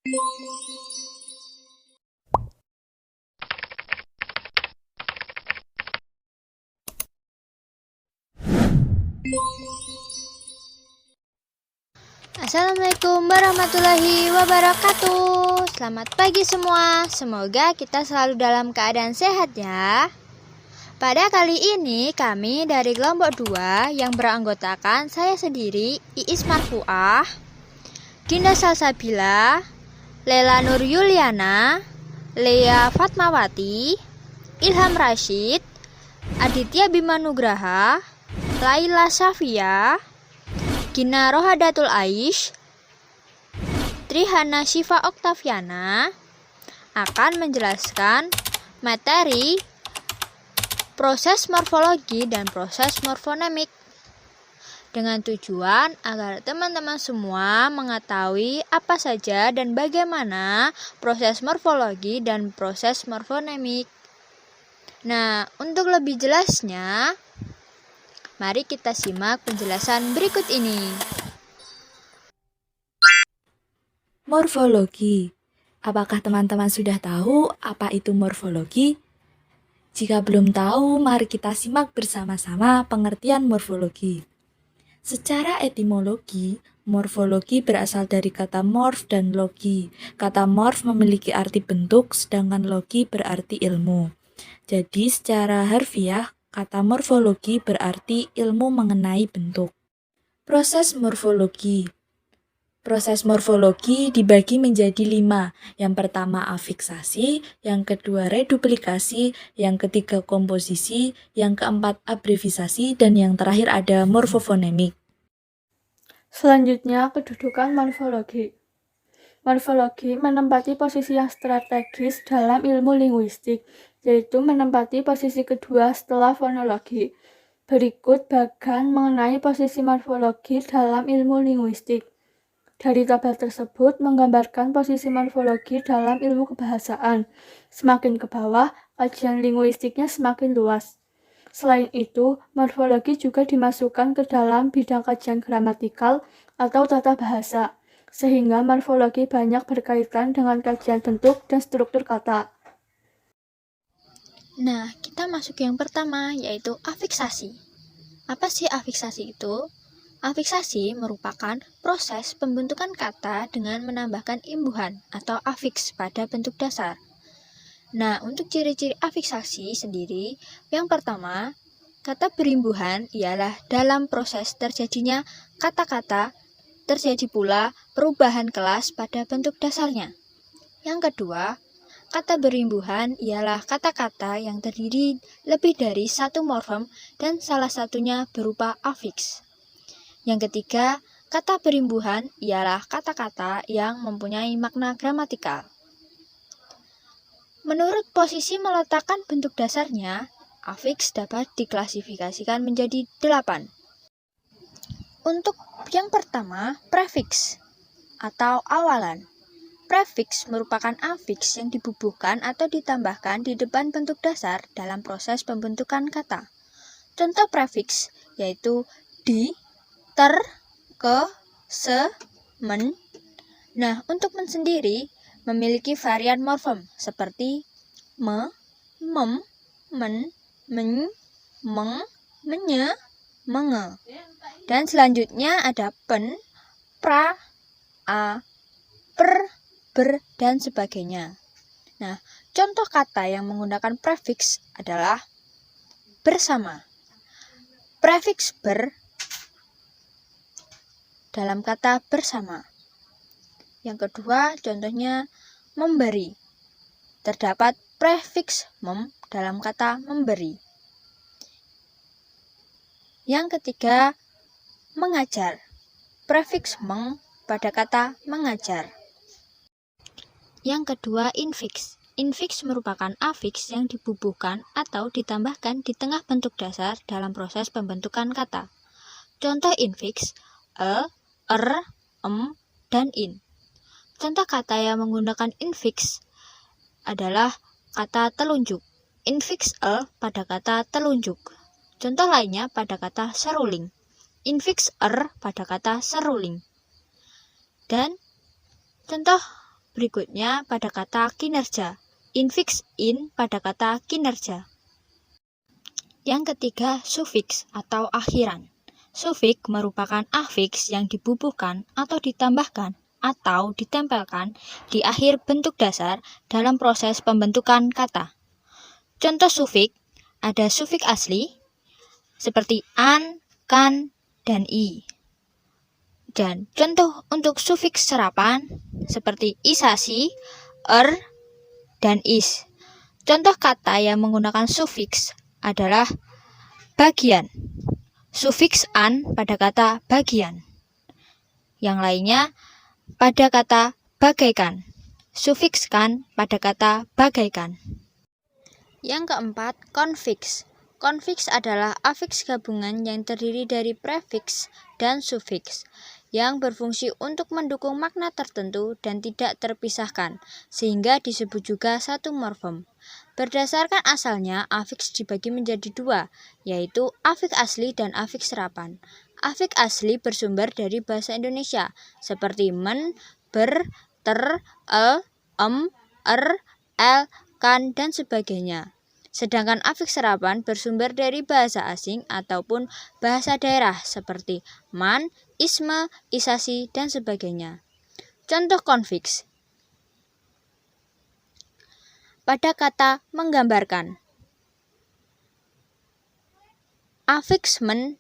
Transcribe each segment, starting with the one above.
Assalamualaikum warahmatullahi wabarakatuh. Selamat pagi semua. Semoga kita selalu dalam keadaan sehat ya. Pada kali ini kami dari kelompok 2 yang beranggotakan saya sendiri, Iis Marfuah, Dinda Salsabila, Lela Nur Yuliana, Lea Fatmawati, Ilham Rashid, Aditya Bima Nugraha, Laila Safia, Gina Rohadatul Aish, Trihana Syifa Oktaviana akan menjelaskan materi proses morfologi dan proses morfonemik dengan tujuan agar teman-teman semua mengetahui apa saja dan bagaimana proses morfologi dan proses morfonemik. Nah, untuk lebih jelasnya, mari kita simak penjelasan berikut ini. Morfologi. Apakah teman-teman sudah tahu apa itu morfologi? Jika belum tahu, mari kita simak bersama-sama pengertian morfologi. Secara etimologi, morfologi berasal dari kata morf dan logi. Kata morf memiliki arti bentuk, sedangkan logi berarti ilmu. Jadi secara harfiah, kata morfologi berarti ilmu mengenai bentuk. Proses morfologi. Proses morfologi dibagi menjadi 5. Yang pertama afiksasi, yang kedua reduplikasi, yang ketiga komposisi, yang keempat abrevisasi, dan yang terakhir ada morfofonemik. Selanjutnya, kedudukan morfologi. Morfologi menempati posisi yang strategis dalam ilmu linguistik, yaitu menempati posisi kedua setelah fonologi. Berikut bagan mengenai posisi morfologi dalam ilmu linguistik. Dari tabel tersebut menggambarkan posisi morfologi dalam ilmu kebahasaan. Semakin ke bawah, kajian linguistiknya semakin luas. Selain itu, morfologi juga dimasukkan ke dalam bidang kajian gramatikal atau tata bahasa, sehingga morfologi banyak berkaitan dengan kajian bentuk dan struktur kata. Nah, kita masuk yang pertama, yaitu afiksasi. Apa sih afiksasi itu? Afiksasi merupakan proses pembentukan kata dengan menambahkan imbuhan atau afiks pada bentuk dasar. Nah, untuk ciri-ciri afiksasi sendiri, yang pertama, kata berimbuhan ialah dalam proses terjadinya kata-kata, terjadi pula perubahan kelas pada bentuk dasarnya. Yang kedua, kata berimbuhan ialah kata-kata yang terdiri lebih dari satu morfem dan salah satunya berupa afiks. Yang ketiga, kata berimbuhan ialah kata-kata yang mempunyai makna gramatikal. Menurut posisi meletakkan bentuk dasarnya, afiks dapat diklasifikasikan menjadi 8. Untuk yang pertama, prefiks atau awalan. Prefiks merupakan afiks yang dibubuhkan atau ditambahkan di depan bentuk dasar dalam proses pembentukan kata. Contoh prefiks yaitu di, ter, ke, se, men. Nah, untuk men sendiri memiliki varian morfem seperti me, mem, men, men, meng, menye, menge. Dan selanjutnya ada pen, pra, a, per, ber, dan sebagainya. Nah, contoh kata yang menggunakan prefiks adalah bersama. Prefiks ber dalam kata bersama. Yang kedua, contohnya memberi. Terdapat prefiks mem dalam kata memberi. Yang ketiga, mengajar. Prefiks meng pada kata mengajar. Yang kedua, infiks. Infiks merupakan afiks yang dibubuhkan atau ditambahkan di tengah bentuk dasar dalam proses pembentukan kata. Contoh infiks, dan in. Contoh kata yang menggunakan infiks adalah kata telunjuk. Infiks pada kata telunjuk. Contoh lainnya pada kata seruling. Infiks pada kata seruling. Dan contoh berikutnya pada kata kinerja. Infiks in pada kata kinerja. Yang ketiga, sufiks atau akhiran. Sufiks merupakan afiks yang dibubuhkan atau ditambahkan atau ditempelkan di akhir bentuk dasar dalam proses pembentukan kata. Contoh sufiks, ada sufiks asli seperti an, kan, dan i. Dan contoh untuk sufiks serapan seperti isasi, dan is. Contoh kata yang menggunakan sufiks adalah bagian. Sufiks an pada kata bagian. Yang lainnya pada kata bagaikan. Sufiks kan pada kata bagaikan. Yang keempat, konfiks. Konfiks adalah afiks gabungan yang terdiri dari prefiks dan sufiks yang berfungsi untuk mendukung makna tertentu dan tidak terpisahkan, sehingga disebut juga satu morfem. Berdasarkan asalnya, afiks dibagi menjadi dua, yaitu afiks asli dan afiks serapan. Afiks asli bersumber dari bahasa Indonesia, seperti men, ber, ter, el, el, kan, dan sebagainya. Sedangkan afiks serapan bersumber dari bahasa asing ataupun bahasa daerah seperti man, isme, isasi, dan sebagainya. Contoh konfiks pada kata menggambarkan. Afiks men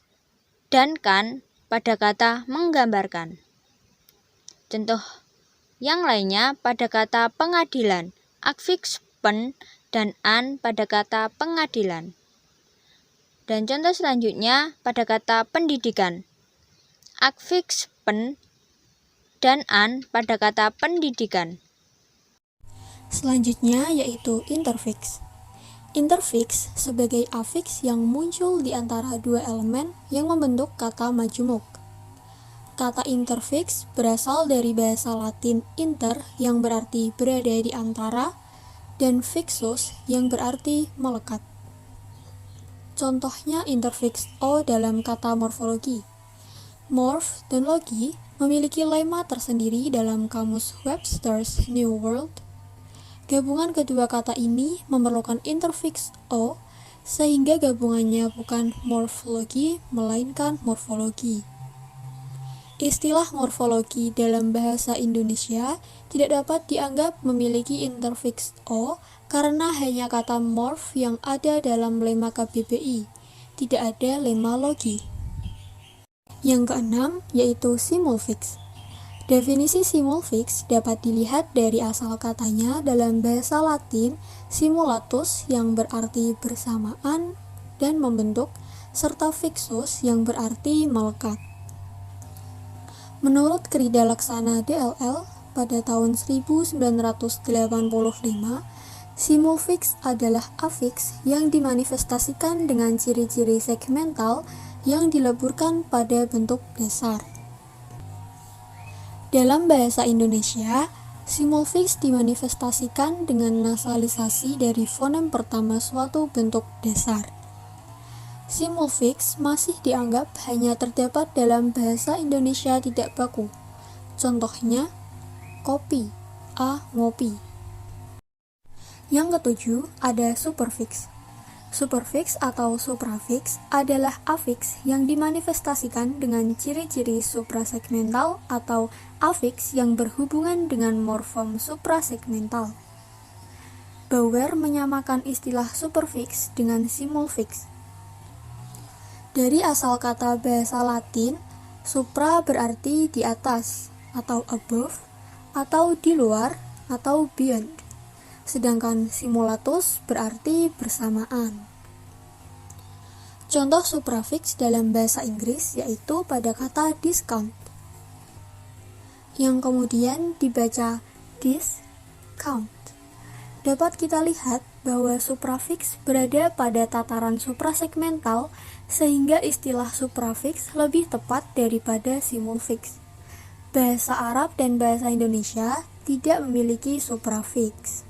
dan kan pada kata menggambarkan. Contoh yang lainnya pada kata pengadilan. Afiks pen dan an pada kata pengadilan. Dan contoh selanjutnya pada kata pendidikan. Afiks pen dan an pada kata pendidikan. Selanjutnya yaitu interfiks. Interfiks sebagai afiks yang muncul di antara dua elemen yang membentuk kata majemuk. Kata interfiks berasal dari bahasa Latin inter yang berarti berada di antara dan fixus yang berarti melekat. Contohnya interfiks O dalam kata morfologi. Morph dan logi memiliki lema tersendiri dalam kamus Webster's New World. Gabungan kedua kata ini memerlukan interfiks O, sehingga gabungannya bukan morfologi, melainkan morfologi. Istilah morfologi dalam bahasa Indonesia tidak dapat dianggap memiliki interfiks O karena hanya kata morph yang ada dalam lema KBBI, tidak ada lema logi. Yang keenam yaitu simulfiks. Definisi simulfiks dapat dilihat dari asal katanya dalam bahasa Latin simulatus yang berarti bersamaan dan membentuk, serta fixus yang berarti melekat. Menurut Krida Laksana DLL pada tahun 1985, simulfiks adalah afiks yang dimanifestasikan dengan ciri-ciri segmental yang dileburkan pada bentuk dasar. Dalam bahasa Indonesia, simulfiks dimanifestasikan dengan nasalisasi dari fonem pertama suatu bentuk dasar. Simulfiks masih dianggap hanya terdapat dalam bahasa Indonesia tidak baku. Contohnya, kopi, ngopi. Yang ketujuh, ada superfiks. Superfiks atau suprafiks adalah afiks yang dimanifestasikan dengan ciri-ciri suprasegmental atau afiks yang berhubungan dengan morfem suprasegmental. Bauer menyamakan istilah superfiks dengan simulfiks. Dari asal kata bahasa Latin, supra berarti di atas, atau above, atau di luar, atau beyond. Sedangkan simulatus berarti bersamaan. Contoh suprafiks dalam bahasa Inggris yaitu pada kata discount, yang kemudian dibaca discount. Dapat kita lihat bahwa suprafiks berada pada tataran suprasegmental sehingga istilah suprafiks lebih tepat daripada simulfiks. Bahasa Arab dan bahasa Indonesia tidak memiliki suprafiks.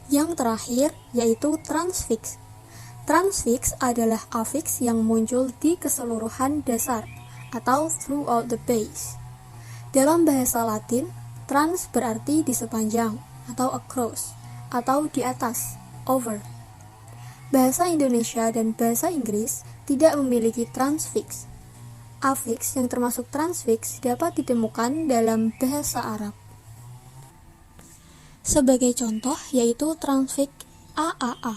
Yang terakhir yaitu transfiks. Transfiks adalah afiks yang muncul di keseluruhan dasar atau throughout the base. Dalam bahasa Latin, Trans berarti di sepanjang, atau across, atau di atas, over. Bahasa Indonesia dan bahasa Inggris tidak memiliki transfix. Afiks yang termasuk transfix dapat ditemukan dalam bahasa Arab. Sebagai contoh yaitu transfix AAA.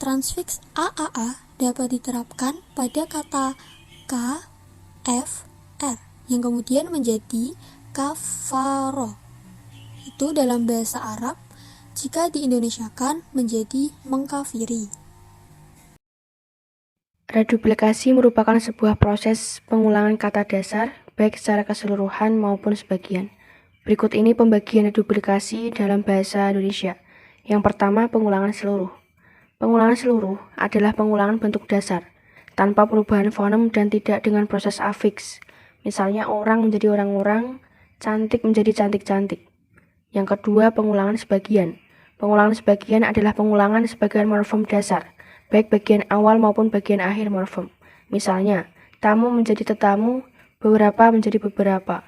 Transfix AAA dapat diterapkan pada kata K, F, R yang kemudian menjadi kafaro. Itu dalam bahasa Arab, jika diindonesiakan menjadi mengkafiri. Reduplikasi merupakan sebuah proses pengulangan kata dasar, baik secara keseluruhan maupun sebagian. Berikut ini pembagian reduplikasi dalam bahasa Indonesia. Yang pertama, pengulangan seluruh. Pengulangan seluruh adalah pengulangan bentuk dasar, tanpa perubahan fonem dan tidak dengan proses afiks. Misalnya orang menjadi orang-orang, cantik menjadi cantik-cantik. Yang kedua, pengulangan sebagian. Pengulangan sebagian adalah pengulangan sebagian morfem dasar, baik bagian awal maupun bagian akhir morfem. Misalnya, tamu menjadi tetamu, beberapa menjadi beberapa.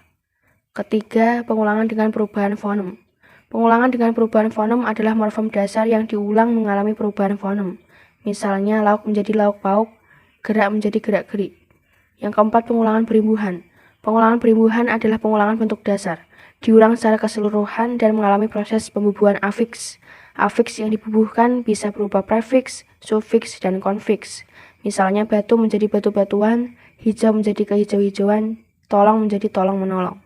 Ketiga, pengulangan dengan perubahan fonem. Pengulangan dengan perubahan fonem adalah morfem dasar yang diulang mengalami perubahan fonem. Misalnya, lauk menjadi lauk pauk, gerak menjadi gerak gerik. Yang keempat, pengulangan berimbuhan. Pengulangan berimbuhan adalah pengulangan bentuk dasar, diulang secara keseluruhan dan mengalami proses pembubuhan afiks. Afiks yang dibubuhkan bisa berupa prefiks, sufiks, dan konfiks. Misalnya batu menjadi batu-batuan, hijau menjadi kehijau-hijauan, tolong menjadi tolong-menolong.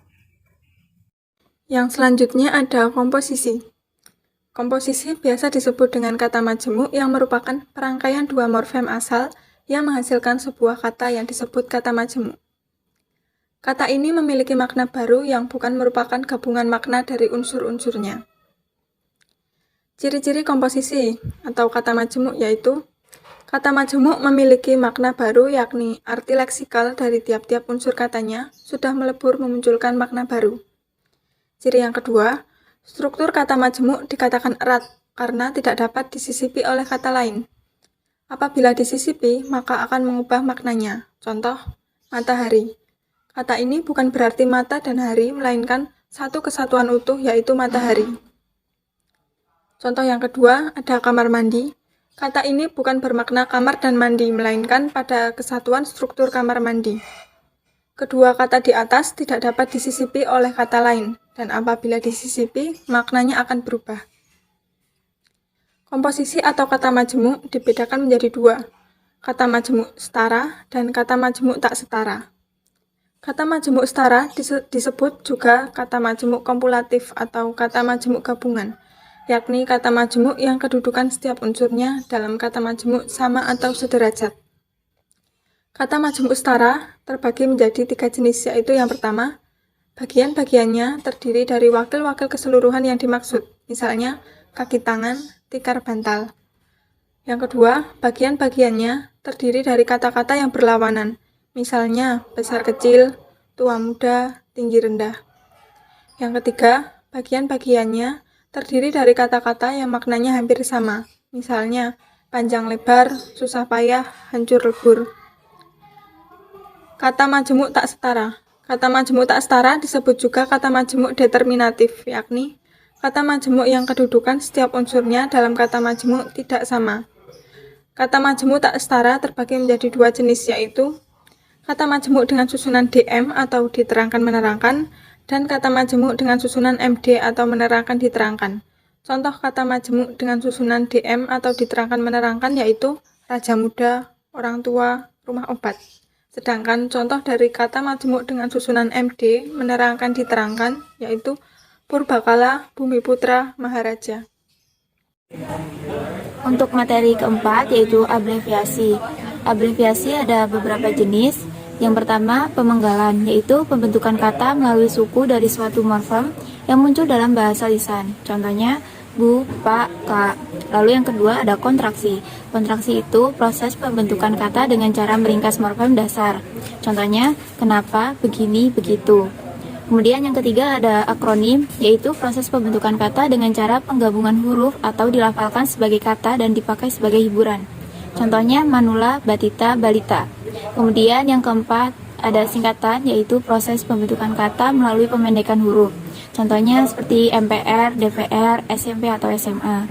Yang selanjutnya ada komposisi. Komposisi biasa disebut dengan kata majemuk yang merupakan perangkaian dua morfem asal yang menghasilkan sebuah kata yang disebut kata majemuk. Kata ini memiliki makna baru yang bukan merupakan gabungan makna dari unsur-unsurnya. Ciri-ciri komposisi atau kata majemuk yaitu kata majemuk memiliki makna baru yakni arti leksikal dari tiap-tiap unsur katanya sudah melebur memunculkan makna baru. Ciri yang kedua, struktur kata majemuk dikatakan erat karena tidak dapat disisipi oleh kata lain. Apabila disisipi, maka akan mengubah maknanya. Contoh, matahari. Kata ini bukan berarti mata dan hari, melainkan satu kesatuan utuh yaitu matahari. Contoh yang kedua, ada kamar mandi. Kata ini bukan bermakna kamar dan mandi, melainkan pada kesatuan struktur kamar mandi. Kedua kata di atas tidak dapat disisipi oleh kata lain, dan apabila disisipi, maknanya akan berubah. Komposisi atau kata majemuk dibedakan menjadi dua, kata majemuk setara dan kata majemuk tak setara. Kata majemuk setara disebut juga kata majemuk kompulatif atau kata majemuk gabungan, yakni kata majemuk yang kedudukan setiap unsurnya dalam kata majemuk sama atau sederajat. Kata majemuk setara terbagi menjadi 3 jenis, yaitu yang pertama, bagian-bagiannya terdiri dari wakil-wakil keseluruhan yang dimaksud, misalnya kaki tangan, tikar bantal. Yang kedua, bagian-bagiannya terdiri dari kata-kata yang berlawanan, misalnya besar kecil, tua muda, tinggi rendah. Yang ketiga, bagian-bagiannya terdiri dari kata-kata yang maknanya hampir sama, misalnya panjang lebar, susah payah, hancur lebur. Kata majemuk tak setara. Kata majemuk tak setara disebut juga kata majemuk determinatif, yakni kata majemuk yang kedudukan setiap unsurnya dalam kata majemuk tidak sama. Kata majemuk tak setara terbagi menjadi 2 jenis, yaitu kata majemuk dengan susunan DM atau diterangkan-menerangkan, dan kata majemuk dengan susunan MD atau menerangkan-diterangkan. Contoh kata majemuk dengan susunan DM atau diterangkan-menerangkan yaitu raja muda, orang tua, rumah obat. Sedangkan contoh dari kata majemuk dengan susunan MD, menerangkan-diterangkan, yaitu purbakala, bumi putra, maharaja. Untuk materi keempat yaitu abreviasi. Abreviasi ada beberapa jenis. Yang pertama, pemenggalan, yaitu pembentukan kata melalui suku dari suatu morfem yang muncul dalam bahasa lisan. Contohnya, bu, pak, kak. Lalu yang kedua ada kontraksi. Kontraksi itu proses pembentukan kata dengan cara meringkas morfem dasar. Contohnya, kenapa, begini, begitu. Kemudian yang ketiga ada akronim, yaitu proses pembentukan kata dengan cara penggabungan huruf atau dilafalkan sebagai kata dan dipakai sebagai hiburan. Contohnya manula, batita, balita. Kemudian yang keempat ada singkatan, yaitu proses pembentukan kata melalui pemendekan huruf. Contohnya seperti MPR, DPR, SMP atau SMA.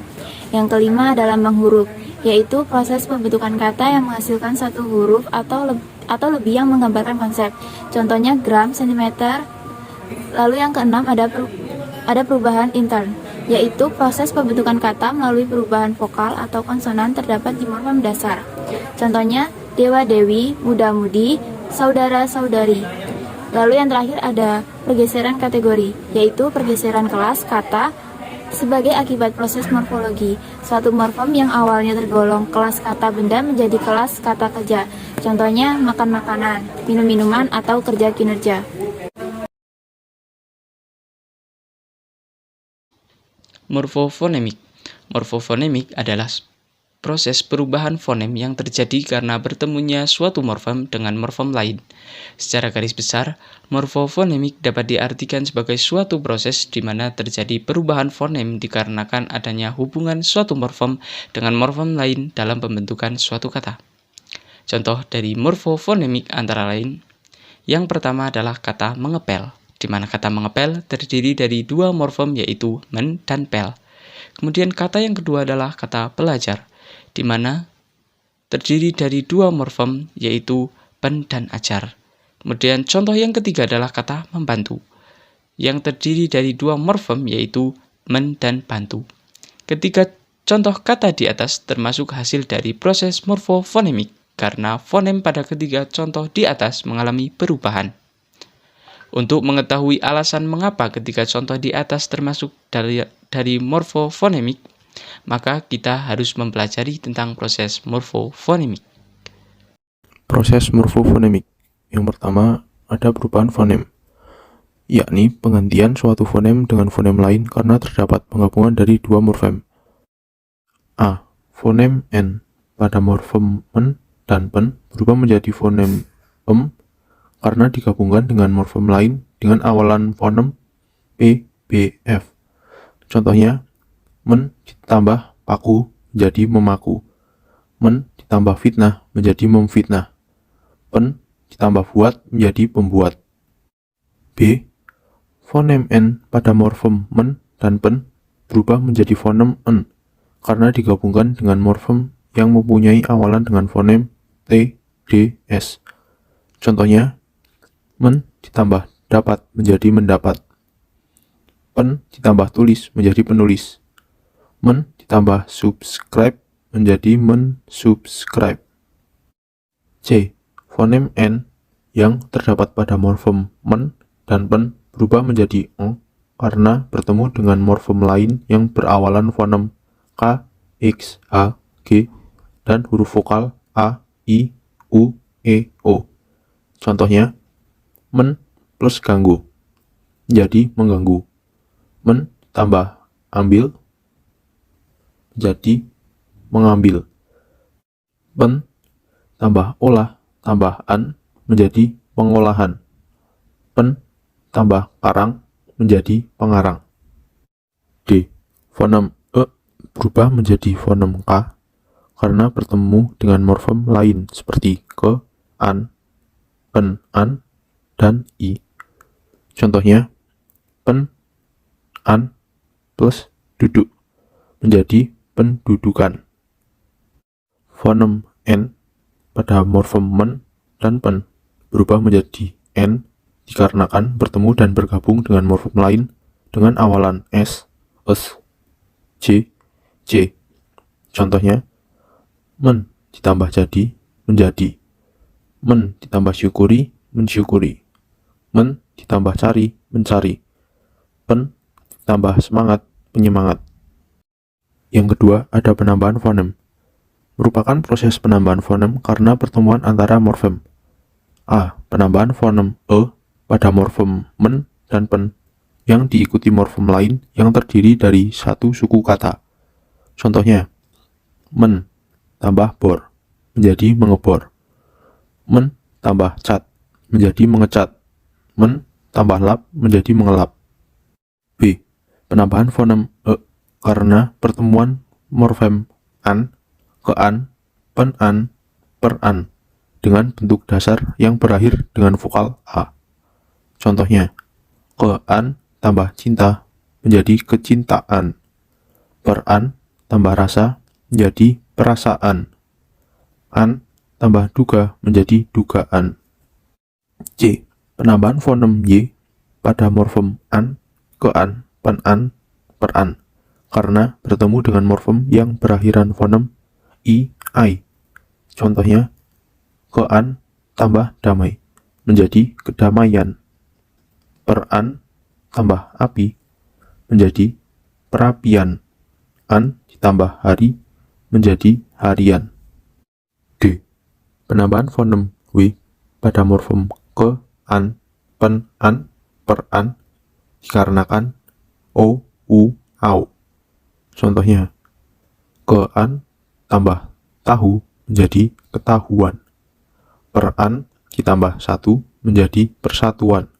Yang kelima adalah lambang huruf, yaitu proses pembentukan kata yang menghasilkan satu huruf atau lebih yang menggambarkan konsep. Contohnya gram, sentimeter. Lalu yang keenam ada perubahan intern, yaitu proses pembentukan kata melalui perubahan vokal atau konsonan terdapat di morfem dasar. Contohnya dewa-dewi, muda-mudi, saudara-saudari. Lalu yang terakhir ada pergeseran kategori, yaitu pergeseran kelas kata sebagai akibat proses morfologi. Suatu morfem yang awalnya tergolong kelas kata benda menjadi kelas kata kerja. Contohnya makan makanan, minum minuman, atau kerja kinerja. Morfofonemik. Morfofonemik adalah proses perubahan fonem yang terjadi karena bertemunya suatu morfem dengan morfem lain. Secara garis besar, morfofonemik dapat diartikan sebagai suatu proses di mana terjadi perubahan fonem dikarenakan adanya hubungan suatu morfem dengan morfem lain dalam pembentukan suatu kata. Contoh dari morfofonemik antara lain, yang pertama adalah kata mengepel, di mana kata mengepel terdiri dari dua morfem yaitu men dan pel. Kemudian kata yang kedua adalah kata belajar, di mana terdiri dari dua morfem yaitu pen dan ajar. Kemudian contoh yang ketiga adalah kata membantu, yang terdiri dari dua morfem yaitu men dan bantu. Ketiga contoh kata di atas termasuk hasil dari proses morfofonemik karena fonem pada ketiga contoh di atas mengalami perubahan. Untuk mengetahui alasan mengapa ketiga contoh di atas termasuk dari morfofonemik, maka kita harus mempelajari tentang proses morfofonemik. Proses morfofonemik. Yang pertama, ada perubahan fonem, yakni penggantian suatu fonem dengan fonem lain karena terdapat penggabungan dari dua morfem. A. Fonem N pada morfem men dan pen berubah menjadi fonem em karena digabungkan dengan morfem lain dengan awalan fonem P, B, F. Contohnya, men ditambah paku menjadi memaku, men ditambah fitnah menjadi memfitnah, pen ditambah buat menjadi pembuat. B. Fonem N pada morfem men dan pen berubah menjadi fonem N karena digabungkan dengan morfem yang mempunyai awalan dengan fonem T, D, S. Contohnya, men ditambah dapat menjadi mendapat, pen ditambah tulis menjadi penulis, men ditambah subscribe menjadi mensubscribe. C. Fonem N yang terdapat pada morfem men dan pen berubah menjadi eng karena bertemu dengan morfem lain yang berawalan fonem K, X, A, G, dan huruf vokal A, I, U, E, O. Contohnya, men plus ganggu jadi mengganggu, men tambah ambil jadi mengambil, pen tambah olah tambah an menjadi pengolahan, pen tambah karang menjadi pengarang. D. Fonem E berubah menjadi fonem K karena bertemu dengan morfem lain seperti ke, an, pen, an, dan i. Contohnya, pen, an, plus duduk menjadi pendudukan. Fonem N pada morfem men dan pen berubah menjadi N dikarenakan bertemu dan bergabung dengan morfem lain dengan awalan S, C, C. Contohnya, men ditambah jadi menjadi, men ditambah syukuri mensyukuri, men ditambah cari mencari, pen ditambah semangat penyemangat. Yang kedua, ada penambahan fonem. Merupakan proses penambahan fonem karena pertemuan antara morfem. A. Penambahan fonem E pada morfem men dan pen yang diikuti morfem lain yang terdiri dari satu suku kata. Contohnya, men tambah bor menjadi mengebor, men tambah cat menjadi mengecat, men tambah lap menjadi mengelap. B. Penambahan fonem E karena pertemuan morfem an, kean, penan, peran dengan bentuk dasar yang berakhir dengan vokal A. Contohnya, kean tambah cinta menjadi kecintaan. Per-an tambah rasa menjadi perasaan. An tambah duga menjadi dugaan. C. Penambahan fonem Y pada morfem an, ke-an, pen-an, per-an karena bertemu dengan morfem yang berakhiran fonem I, ai. Contohnya, ke-an tambah damai menjadi kedamaian. Per-an tambah api menjadi perapian. An ditambah hari menjadi harian. D. Penambahan fonem W pada morfem ke, an, pen, an, per, an dikarenakan o, u, au. Contohnya, ke-an tambah tahu menjadi ketahuan. Per-an ditambah satu menjadi persatuan.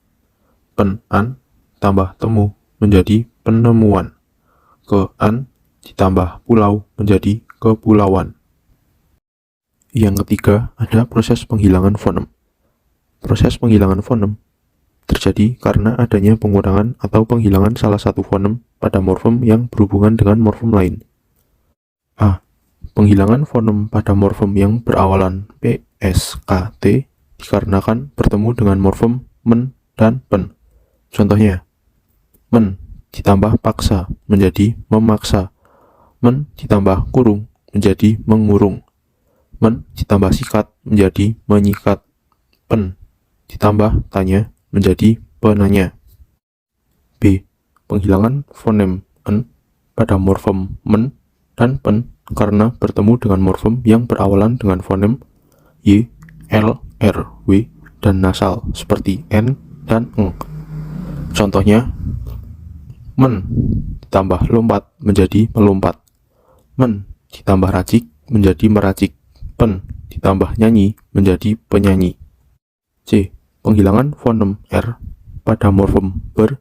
Pen-an tambah temu menjadi penemuan. Ke-an ditambah pulau menjadi kepulauan. Yang ketiga, ada proses penghilangan fonem. Proses penghilangan fonem terjadi karena adanya pengurangan atau penghilangan salah satu fonem pada morfem yang berhubungan dengan morfem lain. A. Penghilangan fonem pada morfem yang berawalan P, S, K, T dikarenakan bertemu dengan morfem men dan pen. Contohnya, men ditambah paksa menjadi memaksa. Men ditambah kurung menjadi mengurung. Men ditambah sikat menjadi menyikat. Pen ditambah tanya menjadi penanya. B. Penghilangan fonem en pada morfem men dan pen karena bertemu dengan morfem yang berawalan dengan fonem y, l, r, w, dan nasal seperti n dan eng. Contohnya, men ditambah lompat menjadi melompat. Men ditambah racik menjadi meracik. Pen ditambah nyanyi menjadi penyanyi. C. Penghilangan fonem r pada morfem ber,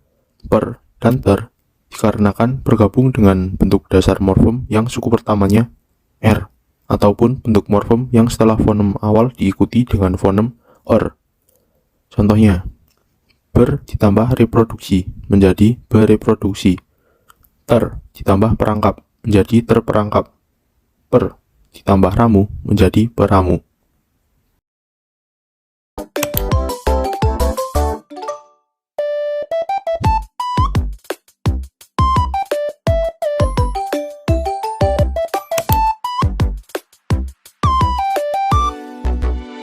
per, dan ter dikarenakan bergabung dengan bentuk dasar morfem yang suku pertamanya r ataupun bentuk morfem yang setelah fonem awal diikuti dengan fonem er. Contohnya, ber ditambah reproduksi menjadi bereproduksi. Ter ditambah perangkap menjadi terperangkap. Per ditambah ramu menjadi peramu.